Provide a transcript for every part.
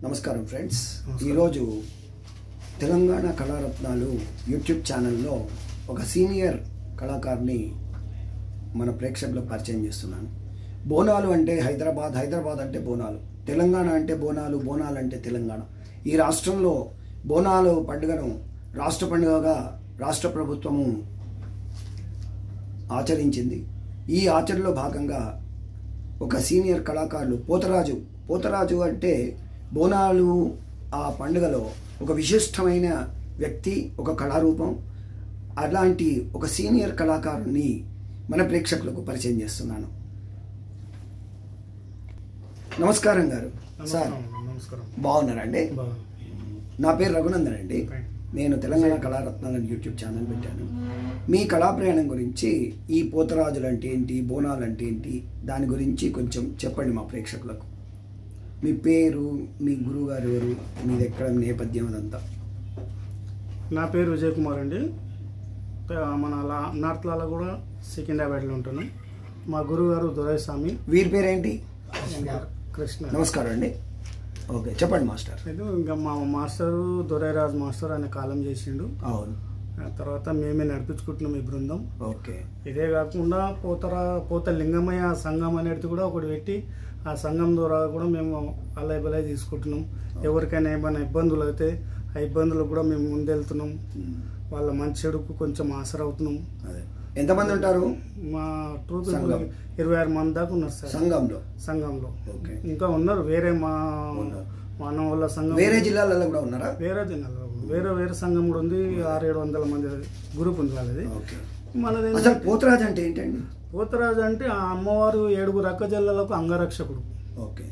నమస్కారం ఫ్రెండ్స్. ఈరోజు తెలంగాణ కళారత్నాలు యూట్యూబ్ ఛానల్లో ఒక సీనియర్ కళాకారుని మన ప్రేక్షకులకు పరిచయం చేస్తున్నాను. బోనాలు అంటే హైదరాబాద్, హైదరాబాద్ అంటే బోనాలు, తెలంగాణ అంటే బోనాలు, బోనాలు అంటే తెలంగాణ. ఈ రాష్ట్రంలో బోనాలు పండుగను రాష్ట్ర పండుగగా రాష్ట్ర ప్రభుత్వము ఆచరించింది. ఈ ఆచరణలో భాగంగా ఒక సీనియర్ కళాకారులు పోతరాజు అంటే బోనాలు ఆ పండుగలో ఒక విశిష్టమైన వ్యక్తి, ఒక కళారూపం. అలాంటి ఒక సీనియర్ కళాకారుని మన ప్రేక్షకులకు పరిచయం చేస్తున్నాను. నమస్కారం గారు. సార్ బాగున్నారండి? నా పేరు రఘునందన్ అండి. నేను తెలంగాణ కళారత్నాలను యూట్యూబ్ ఛానల్ పెట్టాను. మీ కళా ప్రయాణం గురించి, ఈ పోతరాజులు అంటే ఏంటి, బోనాలు అంటే ఏంటి, దాని గురించి కొంచెం చెప్పండి మా ప్రేక్షకులకు. మీ పేరు, మీ గురువు గారు ఎవరు, మీది ఎక్కడ, నేపథ్యం అదంతా. నా పేరు విజయ్ కుమార్ అండి. మన నార్త్లలో కూడా సికింద్రాబాద్లో ఉంటాను. మా గురువు గారు దొరైస్వామి. వీరి పేరేంటి? కృష్ణ. నమస్కారం అండి. ఓకే, చెప్పండి మాస్టర్. అయితే ఇంకా మా మాస్టరు దొరైరాజు మాస్టర్ ఆయన కాలం చేసిండు. అవును. తర్వాత మేమే నడిపించుకుంటున్నాం ఈ బృందం. ఓకే. ఇదే కాకుండా పోత లింగమయ్య సంఘం అనేది కూడా ఒకటి పెట్టి, ఆ సంఘం ద్వారా కూడా మేము అలై తీసుకుంటున్నాం. ఎవరికైనా ఏమైనా ఇబ్బందులు అయితే ఆ ఇబ్బందులు కూడా మేము ముందెళ్తున్నాం. వాళ్ళ మంచి చెడుకు కొంచెం ఆసరవుతున్నాం. అదే. ఎంతమంది ఉంటారు? మా ట్రూప్ 26 మంది దాకా ఉన్నారు సార్ సంఘంలో. ఓకే. ఇంకా ఉన్నారు వేరే మా వాళ్ళ సంఘం వేరే జిల్లాలలో కూడా ఉన్నారా? వేరే జిల్లాలో వేరే సంఘం కూడా ఉంది. 600-700 మంది గ్రూప్ ఉంది వాళ్ళది. మనది. అసలు పోతరాజు అంటే ఏంటండి? పోతరాజు అంటే ఆ అమ్మవారు 7 అక్క జిల్లాలకు అంగరక్షకుడు. ఓకే.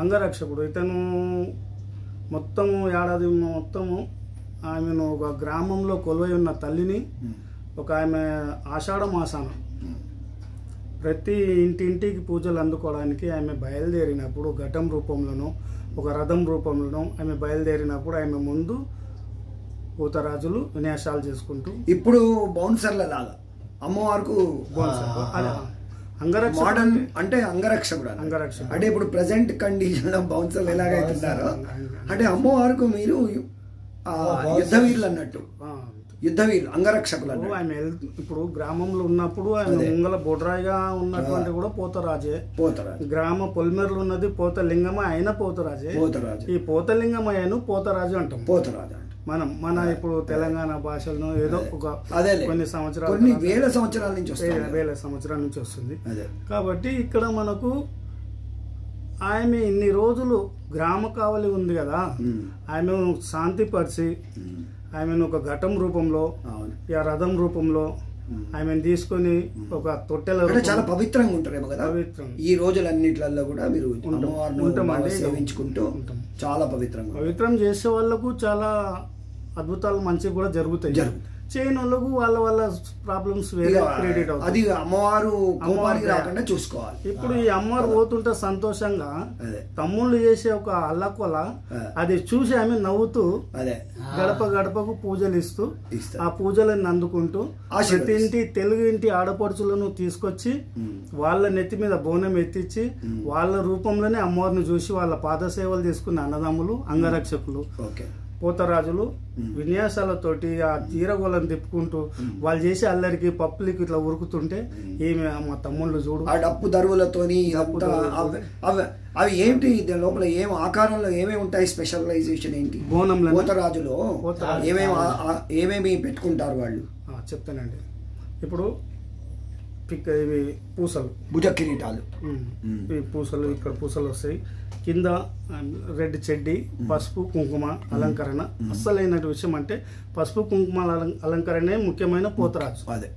అంగరక్షకుడు ఇతను మొత్తము ఏడాది మొత్తము ఆమెను ఒక గ్రామంలో కొలువై ఉన్న తల్లిని, ఒక ఆమె ఆషాఢ మాసాన ప్రతి ఇంటింటికి పూజలు అందుకోవడానికి ఆమె బయలుదేరినప్పుడు ఘటం రూపంలోనో ఒక రథం రూపంలోనో ఆమె బయలుదేరినప్పుడు ఆమె ముందు పోతరాజులు విన్యాసాలు చేసుకుంటూ, ఇప్పుడు బౌన్సర్ల లాగా అమ్మవారికి మోడర్న్ అంటే అంగరక్షకుడు అంటే ఇప్పుడు ప్రెసెంట్ కండిషన్ లో బౌన్సర్లు ఎలాగైతున్నారో అంటే అమ్మవారికి మీరు యుద్ధవీరులు అన్నట్టు, యుద్ధవీరులు, అంగరక్షకులు. ఆమె ఇప్పుడు గ్రామంలో ఉన్నప్పుడు ఆమె ముంగల బొడ్రాయిగా ఉన్నటువంటి కూడా పోతరాజు. గ్రామ పొలిమేరలు ఉన్నది పోతలింగమ, అయిన పోతరాజు. ఈ పోతలింగమయ్యను పోతరాజు అంటాం. మన ఇప్పుడు తెలంగాణ భాషలను ఏదో ఒక కొన్ని సంవత్సరాలు, కొన్ని వేల సంవత్సరాల నుంచి వస్తుంది. కాబట్టి ఇక్కడ మనకు ఆమె ఇన్ని రోజులు గ్రామ కావలి ఉంది కదా, ఆమెను శాంతిపరిచి ఆమెను ఒక ఘటం రూపంలో, రథం రూపంలో ఆమెను తీసుకొని ఒక తొట్టెల చాలా పవిత్రంగా ఉంటారేమో కదా. ఈ రోజులన్నిట్లలో కూడా మీరు ఉంటామండి, సేవించుకుంటూ చాలా పవిత్రం చేసే వాళ్ళకు చాలా అద్భుతాలు మంచిగా కూడా జరుగుతాయి. చేయని వాళ్ళకు వాళ్ళ ప్రాబ్లమ్స్ క్రియేట్ అవుతాయి. అది అమ్మవారు కోపానికి రాకుండా చూసుకోవాలి. ఇప్పుడు ఈ అమ్మవారు పోతుంటే సంతోషంగా తమ్ముళ్ళు చేసే ఒక అల్లకొల అది చూసి ఆమె నవ్వుతూ గడప గడపకు పూజలు ఇస్తూ ఆ పూజలను అందుకుంటూ ప్రతి ఇంటి తెలుగు ఇంటి ఆడపడుచులను తీసుకొచ్చి వాళ్ళ నెత్తి మీద బోనం ఎత్తించి వాళ్ళ రూపంలోనే అమ్మవారిని చూసి వాళ్ళ పాద సేవలు తీసుకున్న అన్నదమ్ములు, అంగరక్షకులు, పోతరాజులు విన్యాసాలతోటి ఆ తీరగోళం తిప్పుకుంటూ వాళ్ళు చేసే అల్లరికి పప్పులకి ఇట్లా ఉరుకుతుంటే ఏమి మా తమ్ముళ్ళు చూడు ఆ డప్పు దరువులతోని అవి ఏంటి లోపల ఏం ఆకారంలో ఏమేమి ఉంటాయి? స్పెషలైజేషన్ ఏంటి బోనంలో? పోతరాజులో ఏమేమి పెట్టుకుంటారు వాళ్ళు? చెప్తానండి. ఇప్పుడు ఇవి పూసలు, భుజ కిరీటాలు, ఈ పూసలు, ఇక్కడ పూసలు వస్తాయి. కింద రెడ్ చెడ్డి, పసుపు కుంకుమ అలంకరణ. అస్సలైన విషయం అంటే పసుపు కుంకుమ అలంకరణే ముఖ్యమైన పోతరాజు. అదే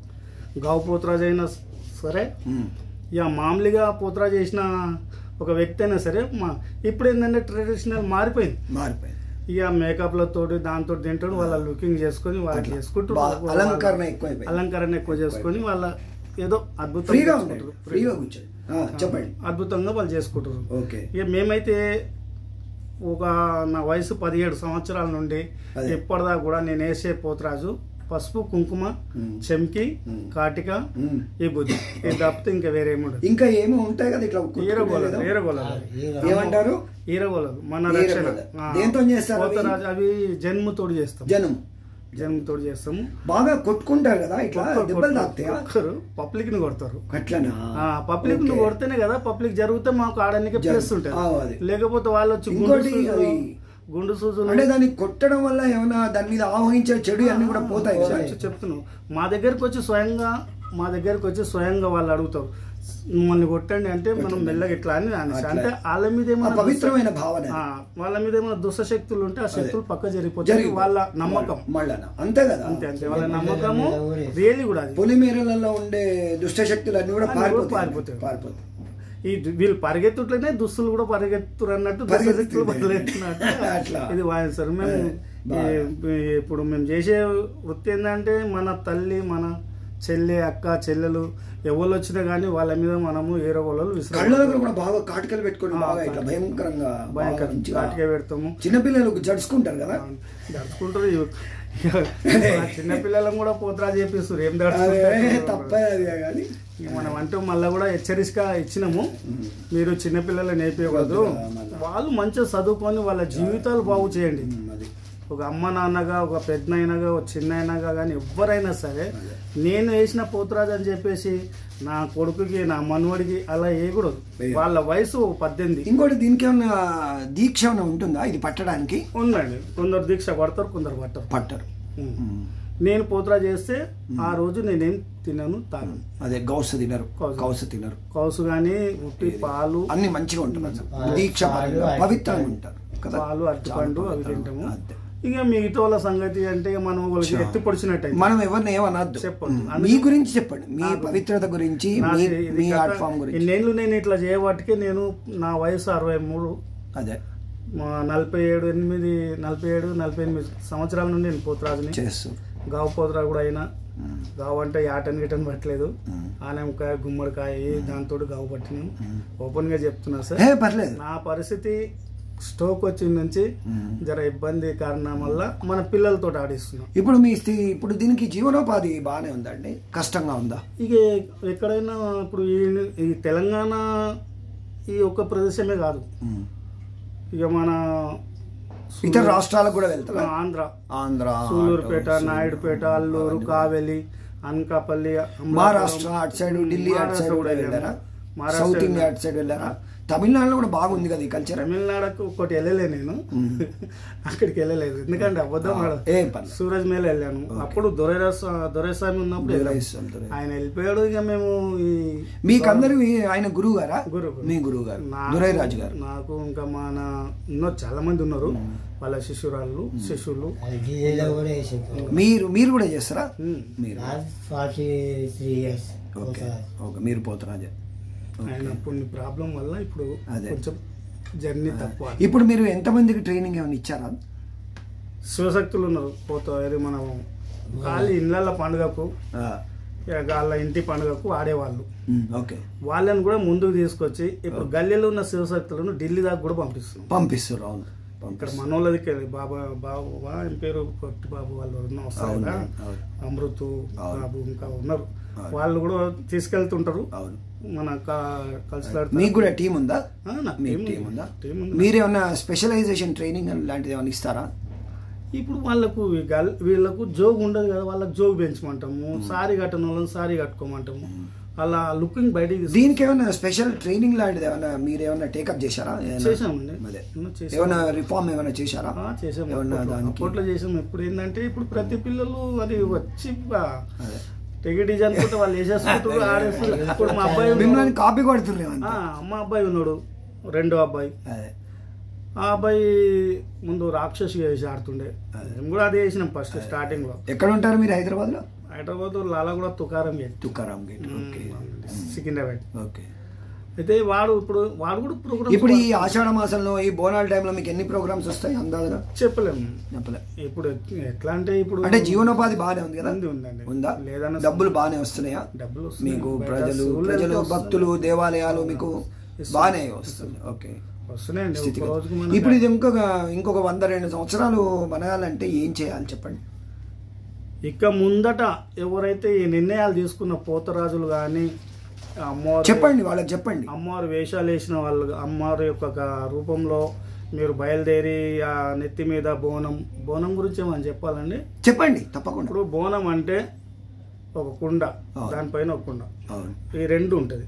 గావు పోతరాజు అయినా సరే, ఇక మామూలుగా పోతరాజు చేసిన ఒక వ్యక్తి అయినా సరే, ఇప్పుడు ఏంటంటే ట్రెడిషనల్ మారిపోయింది. ఇక మేకప్లతో దాంతో దీంతో వాళ్ళ లుకింగ్ చేసుకొని వాళ్ళు చేసుకుంటూ అలంకరణ ఎక్కువ చేసుకొని వాళ్ళ ఏదో అద్భుతంగా అద్భుతంగా వాళ్ళు చేసుకుంటారు. ఇక మేమైతే నా వయసు 17 సంవత్సరాల నుండి ఇప్పటిదాకా కూడా నేను వేసే పోతరాజు పసుపు కుంకుమ చెంకి కాటిక ఈ బుద్ధి ఇది తప్పితే ఇంకా వేరే ఏముండదు. ఇంకా ఏమో ఉంటాయి కదా ఇట్లా ఈరగోళాలు ఏమంటారు, ఈరగోళాలు మన రక్షణ దేంతో చేస్తారు అవి జన్మతోడు చేస్తాం, జన్మతోడు చేస్తాము. బాగా కొట్టుకుంటారు కదా ఇట్లా దెబ్బలు తాకుతారు, పబ్లిక్ ని కొడతారు. అట్లనా? పబ్లిక్ ని కొడితేనే కదా పబ్లిక్ జరిగితే మాకు ఆడడానికి ప్లేస్ ఉంటుంది, లేకపోతే వాళ్ళు వచ్చి గుండు సూజులు అంటే దాన్ని కొట్టడం వల్ల ఏమైనా దాని మీద ఆవహించే చెడు అన్ని కూడా పోతాయి. చెప్తున్నావు మా దగ్గరకు వచ్చి స్వయంగా వాళ్ళు అడుగుతారు మమ్మల్ని కొట్టండి అంటే మనం మెల్లగా ఇట్లా అని అంటే వాళ్ళ మీద ఏమైనా పవిత్రమైన భావన, వాళ్ళ మీద ఏమైనా దుష్టశక్తులు ఉంటే ఆ శక్తులు పక్క జరిగిపోతాయి, వాళ్ళ నమ్మకం. అంతే కదా, అంతే వాళ్ళ నమ్మకము రియల్లీ కూడా. పొలిమేరలలో ఉండే దుష్టశక్తులు అన్ని కూడా పారిపోతాయి. ఈ వీళ్ళు పరిగెత్తుట్లనే దుస్తులు కూడా పరిగెత్తురు అన్నట్టు దుష్టశక్తులు పరిగెత్తున్నట్టు ఇది వాయిస్తారు. మేము ఇప్పుడు మేము చేసే వృత్తి ఏంటంటే మన తల్లి మన చెల్లి అక్క చెల్లెలు ఎవరు వచ్చినా గానీ వాళ్ళ మీద మనము ఏరగోళాలు బాగా కాటికలు పెట్టుకొని కాటిక పెడతాము. చిన్నపిల్లలు జడుచుకుంటారు కదా, జడుచుకుంటారు. చిన్నపిల్లలను కూడా పోతరా చేపిస్తారు, ఏం తప్పది. మనం అంటే మళ్ళీ కూడా హెచ్చరిక ఇచ్చినాము, మీరు చిన్నపిల్లలు నేర్పించకూడదు, వాళ్ళు మంచిగా చదువుకొని వాళ్ళ జీవితాలు బాగు చేయండి. ఒక అమ్మ నాన్నగా ఒక పెద్దనైనాగా ఒక చిన్నైనాగా కానీ ఎవరైనా సరే నేను వేసిన పోతురాజు అని చెప్పేసి నా కొడుకుకి నా మనవడికి అలా వేయకూడదు. వాళ్ళ వయసు 18. ఇంకోటి దీనికి ఏమన్నా దీక్ష ఏమైనా ఉంటుందా ఇది పట్టడానికి? ఉందండి, కొందరు దీక్ష పడతారు, కొందరు పట్టరు. నేను పోతురా చేస్తే ఆ రోజు నేనేం తినను తాను. అదే గౌసు తినరు, కౌసు కానీ ఉట్టి పాలు అన్ని మంచిగా ఉంటుంది, దీక్ష పవిత్రంగా ఉంటారు. పాలు అరటిపండు అవి తింటాము. ఇక మిగతా వాళ్ళ సంగతి అంటే మనం వాళ్ళకి ఎత్తి పొడిచినట్టు మనం ఎవరిని ఏమనద్దు. చెప్పండి, మీ గురించి చెప్పండి, మీ పవిత్రత గురించి, మీ ఆర్ట్ ఫామ్ గురించి. నేను ఇట్లా చేయబట్టికే నేను నా వయసు 63, అదే 47 సంవత్సరాల నుండి నేను పోతురాజుని చేస్తాను. గావు పోతురా కూడా అయినా, గావు అంటే యాటన్ గిటన్ పట్టలేదు, ఆనెంకాయ గుమ్మడికాయ దాంతో గావు పట్టినాను. ఓపెన్ గా చెప్తున్నా సార్, పర్లేదు. నా పరిస్థితి స్ట్రోక్ వచ్చిన నుంచి జర ఇబ్బంది కారణం వల్ల మన పిల్లలతో ఆడిస్తున్నాం. ఇప్పుడు దీనికి జీవనోపాధి బాగానే ఉందండి, కష్టంగా ఉందా? ఇక ఎక్కడైనా ఇప్పుడు ఈ తెలంగాణ ఈ ఒక్క ప్రదేశమే కాదు, ఇక మన ఇతర రాష్ట్రాలకు కూడా వెళ్తారు. ఆంధ్ర సూలూరుపేట, నాయుడుపేట, అల్లూరు, కావలి, అనకాపల్లి, మహారాష్ట్ర అటు సైడ్, ఢిల్లీ అటు సైడ్ కూడా వెళ్ళారా? సౌత్ ఇండియా అటు సైడ్ వెళ్ళారా? తమిళనాడులో కూడా బాగుంది కదా ఈ కల్చర్. తమిళనాడుకు ఒకటి వెళ్ళలే నేను, అక్కడికి వెళ్ళలేదు ఎందుకంటే అబద్ధం. సూరజ్ మేళ వెళ్ళాను, అప్పుడు దొరైస్వామి ఉన్నప్పుడు ఆయన వెళ్ళిపోయాడు. ఇక మేము మీకందరూ ఆయన గురువు గారా? మీ గురువు గారు దొరైరాజు గారు. నాకు ఇంకా మన చాలా మంది ఉన్నారు వాళ్ళ శిష్యులు. మీరు కూడా చేస్తారా? మీరు పోతురాజు అయినప్పుడు ప్రాబ్లం వల్ల ఇప్పుడు కొంచెం జర్నీ తక్కువ. ఇప్పుడు మీరు ఎంతమందికి ట్రైనింగ్ ఏమైనా ఇచ్చారా? శివశక్తులు ఉన్నారు, పోతారు. మనం ఖాళీ ఇళ్ళ పండుగకు, వాళ్ళ ఇంటి పండుగకు ఆడేవాళ్ళు, వాళ్ళని కూడా ముందుకు తీసుకొచ్చి ఇప్పుడు గల్లీలో ఉన్న శివశక్తులను ఢిల్లీ దాకా కూడా పంపిస్తారు. అవును, ఇక్కడ మనోళ్ళదికి బాబా ఏం పేరు కొట్టి బాబు వాళ్ళు వస్తారు కదా, అమృతు బాబు ఇంకా ఉన్నారు, వాళ్ళు కూడా తీసుకెళ్తుంటారు. మన మీకు కూడా టీం ఉందా? మీరేమన్నా స్పెషలైజేషన్ ట్రైనింగ్ లాంటిది ఏమైనా ఇస్తారా? ఇప్పుడు వీళ్ళకు జోగు ఉండదు కదా, వాళ్ళకి జోగు పెంచమంటాము, సారీ కట్టని వాళ్ళని సారీ కట్టుకోమంటాము, అలా లుకింగ్ బయటికి. దీనికి ఏమైనా స్పెషల్ ట్రైనింగ్ లాంటిది ఏమైనా మీరు ఏమైనా టేకప్ చేశారా? చేసామండి, ఏమైనా రిఫార్మ్ ఏమైనా చేశారా? చేసాము, అప్పట్లో చేసాము. ఇప్పుడు ఏంటంటే ఇప్పుడు ప్రతి పిల్లలు అది వచ్చి టికెట్ అనుకుంటే వాళ్ళు వేసేసుకుంటారు, ఆడేస్తారు. ఇప్పుడు మా అబ్బాయి మిమ్మల్ని కాపీ కొడుతున్నారు. మా అబ్బాయి ఉన్నాడు, రెండో అబ్బాయి. ఆ అబ్బాయి ముందు రాక్షసి వేసి ఆడుతుండే, మేము కూడా అదే వేసినాం ఫస్ట్ స్టార్టింగ్ లో. ఎక్కడ ఉంటారు మీరు? హైదరాబాద్ లో? హైదరాబాద్ లాలాగూడ తుకారం గేట్, సికింద్రాబాద్. అయితే వాడు కూడా ప్రోగ్రామ్. ఇప్పుడు ఈ ఆషాఢ మాసంలో ఈ బోనాల టైంలో మీకు ఎన్ని ప్రోగ్రామ్స్ వస్తాయి అందాజుగా? చెప్పలేము. ఇప్పుడు ఎట్లా అంటే ఇప్పుడు అంటే జీవనోపాధి బాగానే ఉంది కదా? ఉందండి. ఉందా? లేదన్నా డబ్బులు బాగానే వస్తున్నాయా మీకు? ప్రజలు భక్తులు దేవాలయాలు మీకు బాగానే వస్తుంది? ఓకే, వస్తున్నాయండి. ఇప్పుడు ఇది ఇంకొక 100-200 సంవత్సరాలు మనగాలంటే ఏం చేయాలి చెప్పండి? ఇక ముందట ఎవరైతే ఈ నిర్ణయాలు తీసుకున్న పోతరాజులు కానీ అమ్మవారు చెప్పండి, వాళ్ళకి చెప్పండి. అమ్మవారు వేషాలు వేసిన వాళ్ళు, అమ్మవారి యొక్క రూపంలో మీరు బయలుదేరి ఆ నెత్తి మీద బోనం గురించి ఏమని చెప్పాలండి? చెప్పండి తప్పకుండా. ఇప్పుడు బోనం అంటే ఒక కుండ, దానిపైన ఒక కుండ, ఈ రెండు ఉంటుంది.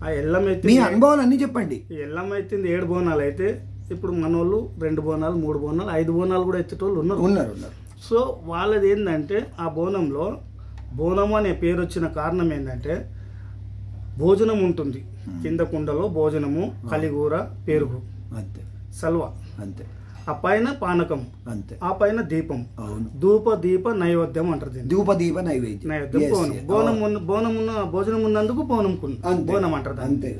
ఆ ఎల్లమెత్తి మీ అనుభవాలు అన్నీ చెప్పండి. ఎల్లమెత్తింది 7 బోనాలు అయితే ఇప్పుడు మనోళ్ళు 2 బోనాలు 3 బోనాలు 5 బోనాలు కూడా ఎత్తేటోళ్ళు ఉన్నారు. సో వాళ్ళది ఏంటంటే ఆ బోనంలో బోనం అనే పేరు వచ్చిన కారణం ఏంటంటే భోజనం ఉంటుంది కింద కుండలో, భోజనము, కలిగూర, పెరుగు, అంతే, సల్వా అంతే, ఆ పైన పానకం అంతే, ఆ పైన దీపం, ధూప దీప నైవేద్యం అంటారు. ధూప దీప నైవేద్యం భోజనం ఉన్నందుకు బోనం అంటారు అంతే.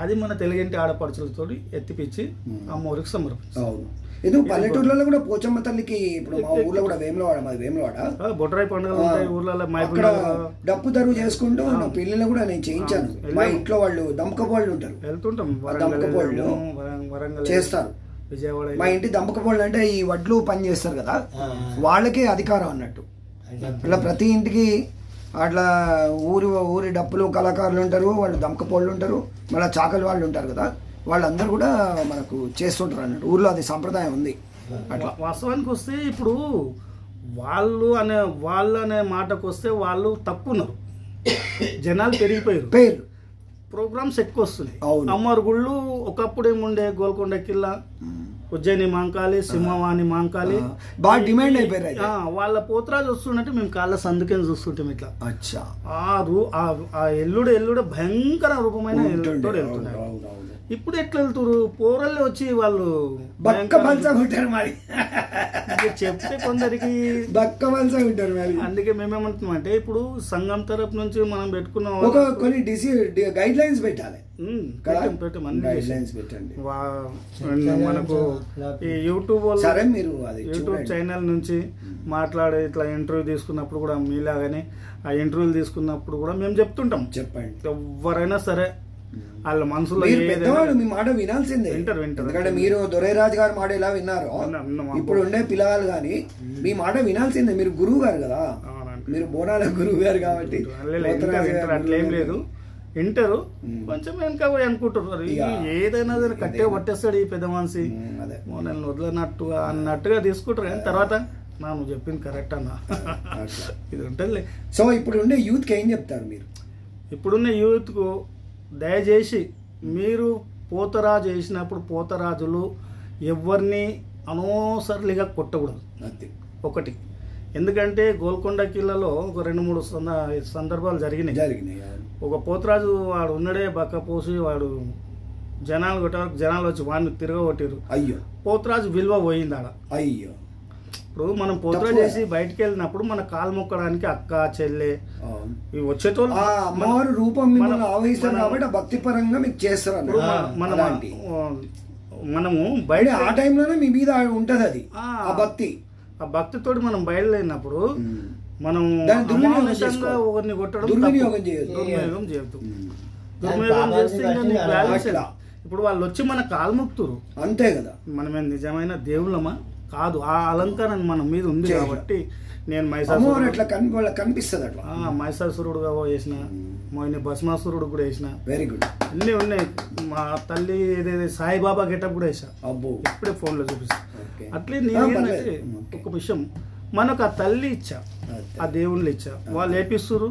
అది మన తెలుగింటి ఆడపడుచులతో ఎత్తిపిచ్చి అమ్మవారికి సమర్పిస్తారు. ఎందుకు పల్లెటూర్లలో కూడా పోచమ్మ తల్లికి, ఇప్పుడు మా ఊర్లో కూడా వేములవాడ బొడ్రాయి పండుగలు ఊర్లలో డప్పు దరువు చేసుకుంటూ నా పిల్లలు కూడా నేను చేయించాను. మా ఇంట్లో వాళ్ళు దంపకపోళ్ళు ఉంటారు, వెళ్తుంటాం, దంపకపోళ్ళు చేస్తారు. విజయవాడ మా ఇంటి దంపకపోళ్ళు అంటే ఈ వడ్లు పని చేస్తారు కదా, వాళ్ళకే అధికారం అన్నట్టు. అట్లా ప్రతి ఇంటికి అట్లా ఊరి డప్పులు కళాకారులు ఉంటారు, వాళ్ళు దంపకపోళ్ళు ఉంటారు, మళ్ళీ చాకలి వాళ్ళు ఉంటారు కదా, వాళ్ళందరూ కూడా మనకు చేస్తుంటారు అన్నట్టు. ఊర్లో అది సంప్రదాయం ఉంది. అట్లా వాస్తవానికి వస్తే ఇప్పుడు వాళ్ళు అనే మాటకు వస్తే వాళ్ళు తక్కున్నారు, జనాలు పెరిగిపోయారు, ప్రోగ్రామ్స్ ఎక్కువ వస్తున్నాయి. అమ్మవారి గుళ్ళు ఒకప్పుడు ఏముండే, గోల్కొండ కిల్లా, ఉజ్జయిని మాంకాళి, సింహవాణి మాంకాళి బాగా డిమాండ్ అయిపోయారు. వాళ్ళ పోతరాజు వస్తుంటే మేము కాళ్ళ సందుకని చూస్తుంటాం ఇట్లా. ఆ ఎల్లుడు భయంకర రూపమైన ఎల్లుడితో వెళ్తున్నారు. ఇప్పుడు ఎట్లా వెళ్తున్నారు? పోరల్లే వచ్చి వాళ్ళు ఉంటారు మరి, చెప్తే కొందరికి ఉంటారు మరి. అందుకే మేమేమంటున్నాం అంటే ఇప్పుడు సంఘం తరపు నుంచి మనం పెట్టుకున్న కొన్ని గైడ్ లైన్స్ పెట్టాలి. మనకు ఈ యూట్యూబ్ ఛానల్ నుంచి మాట్లాడే ఇట్లా ఇంటర్వ్యూ తీసుకున్నప్పుడు కూడా మీలాగానే ఆ ఇంటర్వ్యూలు తీసుకున్నప్పుడు కూడా మేము చెప్తుంటాం, చెప్పండి ఎవరైనా సరే వాళ్ళ మనసులో మీ మాట వినాల్సిందే. ఎందుకంటే మీరు దొరైరాజు గారి మాట ఎలా విన్నారో ఇప్పుడు ఉండే పిల్లలు కానీ మీ మాట వినాల్సిందే. మీరు గురువు గారు కదా, మీరు బోనాల గురువు గారు కాబట్టి అట్లేం లేదు. వింటారు, కొంచెం వెనక పోయి అనుకుంటున్నారు ఏదైనా కట్టే పట్టేస్తాడు ఈ పెద్ద మనిషి, నన్ను వదలనట్టుగా అన్నట్టుగా తీసుకుంటారు. కానీ తర్వాత నువ్వు చెప్పింది కరెక్ట్ అన్న, ఇది ఉంటుంది. సో ఇప్పుడు ఉండే యూత్కి ఏం చెప్తారు మీరు? ఇప్పుడున్న యూత్కు దయచేసి మీరు పోతరాజు వేసినప్పుడు పోతరాజులు ఎవరిని అనవసరంగా కొట్టకూడదు. ఒకటి, ఎందుకంటే గోల్కొండ కిల్లలో ఒక 2-3 సందర్భాలు జరిగినాయి. ఒక పోతరాజు వాడు ఉన్నడే బక్క పోసి వాడు జనాలు కొట్టారు, జనాలు వచ్చి వాడిని తిరగొట్టారు. అయ్యో, పోతరాజు విలువ పోయింది ఆడ. అయ్యో, ఇప్పుడు మనం పోతరాజు చేసి బయటకు వెళ్ళినప్పుడు మన కాలు మొక్కడానికి అక్క చెల్లె వచ్చేటోళ్ళు అమ్మవారు రూపం ఆవహిస్తారు కాబట్టి భక్తి పరంగా మీకు చేస్తారు. మనము బయట ఆ టైంలోనే మీ మీద ఉంటది అది ఆ భక్తి. ఆ భక్తితోటి మనం బయలుదేరినప్పుడు మనం ఒకరిని కొట్టడం దుర్వినియోగం చేయదు. దుర్వినియోగం చేస్తే ఇప్పుడు వాళ్ళు వచ్చి మన కాలు మొక్కుతురు అంతే కదా. మనమేం నిజమైన దేవుళ్ళమా? కాదు. ఆ అలంకారం మన మీద ఉంది కాబట్టి నేను కనిపిస్తుంది అట్లా. మహిషాసురుడుగా వేసిన, మొన్న భస్మాసురుడు కూడా వేసిన. Very good. అన్నీ ఉన్నాయి. మా తల్లి ఏదైతే సాయిబాబా గెటప్ కూడా వేసా. ఇప్పుడే ఫోన్ లో చూపిస్తా. అట్లే నేనేంటంటే ఒక విషయం, మనకు ఆ తల్లి ఇచ్చా, ఆ దేవుళ్ళు ఇచ్చా, వాళ్ళు ఏపిస్తురు.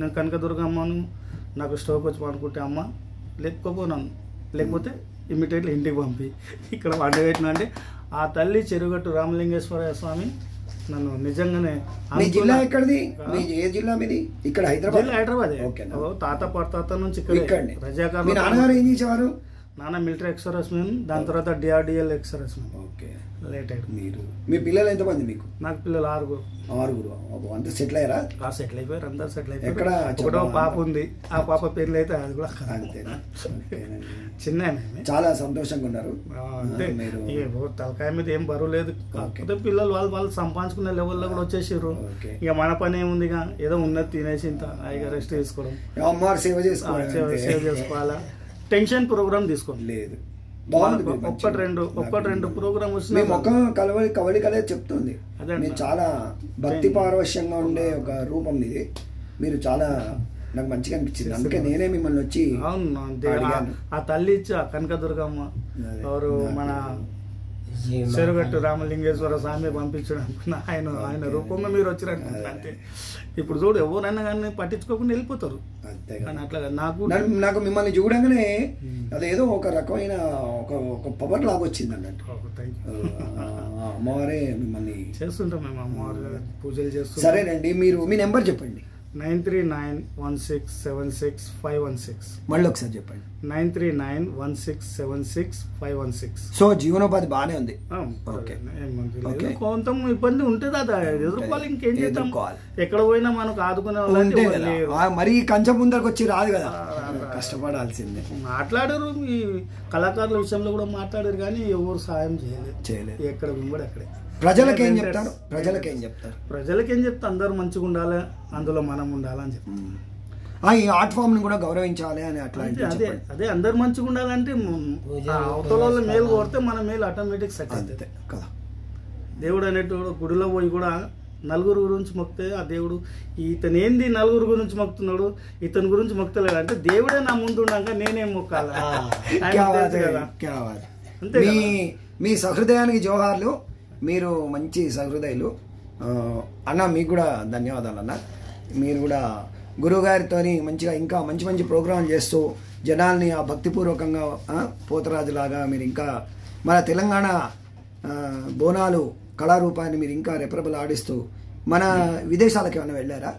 నేను కనకదుర్గమ్మను నాకు స్టోక్ వచ్చి అనుకుంటే అమ్మ లేకపోనాను, లేకపోతే ఇమ్మీడియట్లీ ఇంటికి పంపి ఇక్కడ వంట పెట్టిన అంటే ఆ తల్లి చెరుగట్టు రామలింగేశ్వర స్వామి నన్ను నిజంగానే. మీ జిల్లా ఎక్కడిది? ఏ జిల్లా మీది? ఇక్కడ హైదరాబాద్. తాత పడతాత నుంచి ఇక్కడ రజాకార్. మీ నాన్నగారు ఏం చేసేవారు? నాన్న మిలిటరీ ఎక్స్ సర్వీస్ మ్యాన్, దాని తర్వాత DRDL ex service man. Okay, late అయ్యారు. మీరు మీ పిల్లలు ఎంతమంది మీకు? నాకు పిల్లలు 6. అంతా సెటిల్ అయ్యారా? సెటిల్ అయిపోయారు, అందరు సెటిల్ అయిపోయారు. ఎక్కడ ఒకటో పాప ఉంది, ఆ పాప పేర్లు అయితే అది కూడా అంతేనా? చిన్న చాలా సంతోషంగా ఉన్నారు. తలకాయ మీద ఏం బరువు లేదు. కాకపోతే పిల్లలు వాళ్ళు సంపాదించుకునే లెవెల్లో కూడా వచ్చేసారు. ఇక మన పని ఏముంది, ఇక ఏదో ఉన్నది తినేసి ఇంత హాయిగా రెస్ట్ తీసుకోవడం, సేవ చేసుకోవాలా. టెన్షన్ ప్రోగ్రామ్ తీసుకోండి. లేదు, ఒక్కటి రెండు ప్రోగ్రామ్ వచ్చిన కవళికలే చెప్తుంది. మీరు చాలా భక్తి పారవశ్యంగా ఉండే ఒక రూపం ఇది. మీరు చాలా నాకు మంచిగా అనిపించింది, అందుకే నేనే మిమ్మల్ని వచ్చి ఆ తల్లి ఇచ్చి ఆ కనకదుర్గమ్మ ఎవరు మన చెరుగట్టు రామలింగేశ్వర స్వామి పంపించడం ఆయన రూపంలో మీరు వచ్చినట్టు. అంటే ఇప్పుడు చూడు ఎవరైనా కానీ పట్టించుకోకుండా వెళ్ళిపోతారు. అట్లా నాకు మిమ్మల్ని చూడంగానే అదేదో ఒక రకమైన ఒక పవర్ లాగా వచ్చింది అన్నట్టు. అమ్మవారే మిమ్మల్ని చేస్తుంటాం మేము, అమ్మవారు పూజలు చేస్తాం. సరేనండి, మీరు మీ నెంబర్ చెప్పండి. 9391676516. మళ్ళీ ఒకసారి చెప్పండి. 9391676516. సో జీవనోపాధి బాగానే ఉంది. కొంత ఇబ్బంది ఉంటుంది, అది ఎదుర్కోవాలి. ఇంకేం చేద్దాం, ఎక్కడ పోయినా మనకు ఆదుకునే మరి కంచె ముందరకు వచ్చి రాదు కదా, కష్టపడాల్సిందే. మాట్లాడారు ఈ కళాకారుల విషయంలో కూడా మాట్లాడారు, కానీ ఎవరు సాయం చేయలేదు. ఎక్కడ కూడా అక్కడే. ప్రజలకేం చెప్తారు? ప్రజలకేం చెప్తా, అందరూ మంచిగా ఉండాలి, అందులో మనం ఉండాలని చెప్తాం. ఈ ఆర్ట్ ఫామ్ ని కూడా గౌరవించాలి అని అట్లా. అదే అందరు మంచిగా ఉండాలంటే అవతల మేలు కోరితే మన మేలు ఆటోమేటిక్ సక్సెస్ కదా. దేవుడు అనేటోడు గుడిలో పోయి కూడా నలుగురు గురించి మొక్కితే ఆ దేవుడు ఇతను ఏంది నలుగురు గురించి మొక్కుతున్నాడు, ఇతని గురించి మొక్కలేడు అంటే దేవుడే నా ముందు ఉన్నాక నేనేం మొక్కాలి. మీ సహృదయానికి జోహార్లు, మీరు మంచి సహృదయులు అన్న. మీకు కూడా ధన్యవాదాలు అన్న. మీరు కూడా గురువుగారితో మంచిగా ఇంకా మంచి మంచి ప్రోగ్రాం చేస్తూ జనాల్ని ఆ భక్తిపూర్వకంగా పోతరాజులాగా మీరు ఇంకా మన తెలంగాణ బోనాలు కళారూపాన్ని మీరు ఇంకా రెపరెపలు ఆడిస్తూ మన విదేశాలకు ఏమైనా వెళ్ళారా?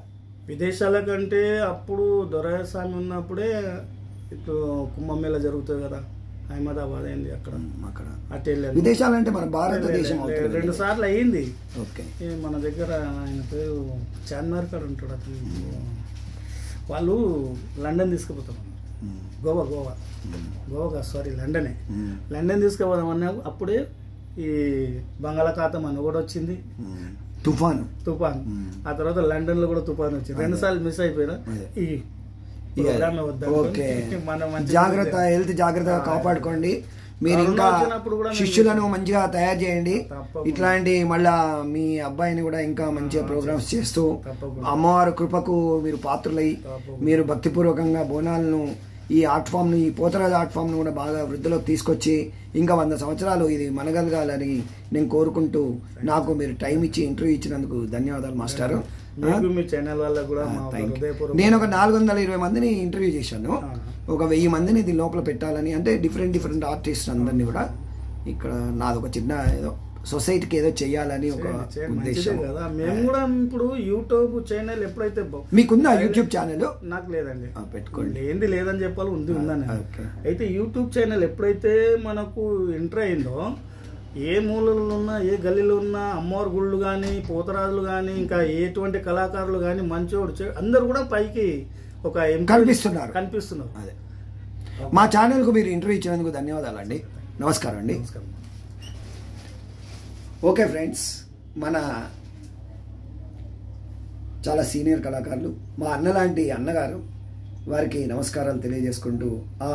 విదేశాలకంటే అప్పుడు దొరస్వామి ఉన్నప్పుడే ఇటు కుంభమేళ జరుగుతుంది కదా, అహ్మదాబాద్ అయింది, అక్కడ అటు వెళ్ళాను. విదేశాలంటే మన భారతదేశం 2 సార్లు అయ్యింది. ఓకే. మన దగ్గర ఆయన పేరు చార్మినార్ కాడ ఉంటాడు అతను. వాళ్ళు లండన్ తీసుకుపోతాం, గోవా సారీ లండన్ తీసుకుపోదామన్నా అప్పుడే ఈ బంగాళాఖాతం అని కూడా వచ్చింది, తుఫాన్. ఆ తర్వాత లండన్ లో కూడా తుఫాన్ వచ్చింది. 2 సార్లు మిస్ అయిపోయినా. ఈ జాగ్రత్త, హెల్త్ జాగ్రత్తగా కాపాడుకోండి. మీరు ఇంకా శిష్యులను మంచిగా తయారు చేయండి. ఇట్లాంటి మళ్ళా మీ అబ్బాయిని కూడా ఇంకా మంచిగా ప్రోగ్రామ్స్ చేస్తూ అమ్మవారి కృపకు మీరు పాత్రులై మీరు భక్తిపూర్వకంగా బోనాలను ఈ ఆర్ట్ ఫామ్ను, ఈ పోతరాజు ఆర్ట్ ఫామ్ను కూడా బాగా వృద్ధిలోకి తీసుకొచ్చి ఇంకా 100 సంవత్సరాలు ఇది మనగలగాలని నేను కోరుకుంటూ నాకు మీరు టైం ఇచ్చి ఇంటర్వ్యూ ఇచ్చినందుకు ధన్యవాదాలు మాస్టారు. నేను ఒక 420 మందిని ఇంటర్వ్యూ చేశాను. ఒక 1000 మందిని దీని లోపల పెట్టాలని, అంటే డిఫరెంట్ ఆర్టిస్ట్ అందరినీ కూడా ఇక్కడ నాదొక చిన్న ఏదో సొసైటీకి ఏదో చెయ్యాలని ఒక ఉద్దేశం. మేము కూడా ఇప్పుడు యూట్యూబ్ ఛానల్ ఎప్పుడైతే మీకుందా యూట్యూబ్ ఛానల్? నాకు లేదండి. పెట్టుకోండి. ఏంది లేదని చెప్పాలి, ఉందని. అయితే యూట్యూబ్ ఛానల్ ఎప్పుడైతే మనకు ఎంటర్ అయిందో, ఏ మూలలో ఉన్నా ఏ గల్లీలో ఉన్నా అమ్మవారి గుళ్ళు కానీ పోతరాజులు కానీ ఇంకా ఎటువంటి కళాకారులు కానీ మంచోడు అందరు కూడా పైకి ఒక కనిపిస్తున్నారు. అదే మా ఛానల్కు మీరు ఇంటర్వ్యూ ఇచ్చినందుకు ధన్యవాదాలు అండి. నమస్కారం అండి. ఓకే ఫ్రెండ్స్, మన చాలా సీనియర్ కళాకారులు, మా అన్నలాంటి అన్నగారు, వారికి నమస్కారాలు తెలియజేసుకుంటూ ఆ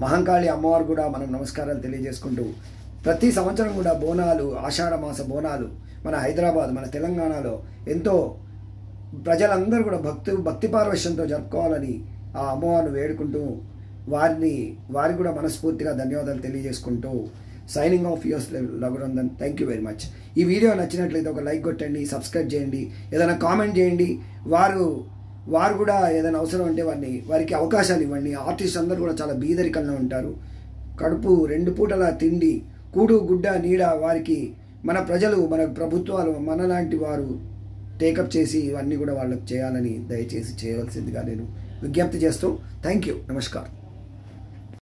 మహంకాళి అమ్మవారు కూడా మనం నమస్కారాలు తెలియజేసుకుంటూ ప్రతి సంవత్సరం కూడా బోనాలు, ఆషాఢ మాస బోనాలు మన హైదరాబాద్, మన తెలంగాణలో ఎంతో ప్రజలందరూ కూడా భక్తి పారవశ్యంతో జరుపుకోవాలని ఆ అమ్మవారిని వేడుకుంటూ వారికి కూడా మనస్ఫూర్తిగా ధన్యవాదాలు తెలియజేసుకుంటూ signing off yours Raghunandan. Thank you very much. ఈ వీడియో నచ్చినట్లయితే ఒక లైక్ కొట్టండి, సబ్స్క్రైబ్ చేయండి, ఏదైనా కామెంట్ చేయండి. వారు కూడా ఏదైనా అవసరం ఉంటే వారికి అవకాశాలు ఇవ్వండి. ఆర్టిస్ట్ అందరూ కూడా చాలా బీదరికంలో ఉంటారు. కడుపు 2 పూటల తిండి, కూడు గుడ్డ నీడ వారికి మన ప్రజలు, మన ప్రభుత్వాలు, మనలాంటి వారు టేకప్ చేసి ఇవన్నీ కూడా వాళ్ళకి చేయాలని దయచేసి చేయవలసిందిగా నేను విజ్ఞప్తి చేస్తూ థ్యాంక్ యూ. నమస్కారం.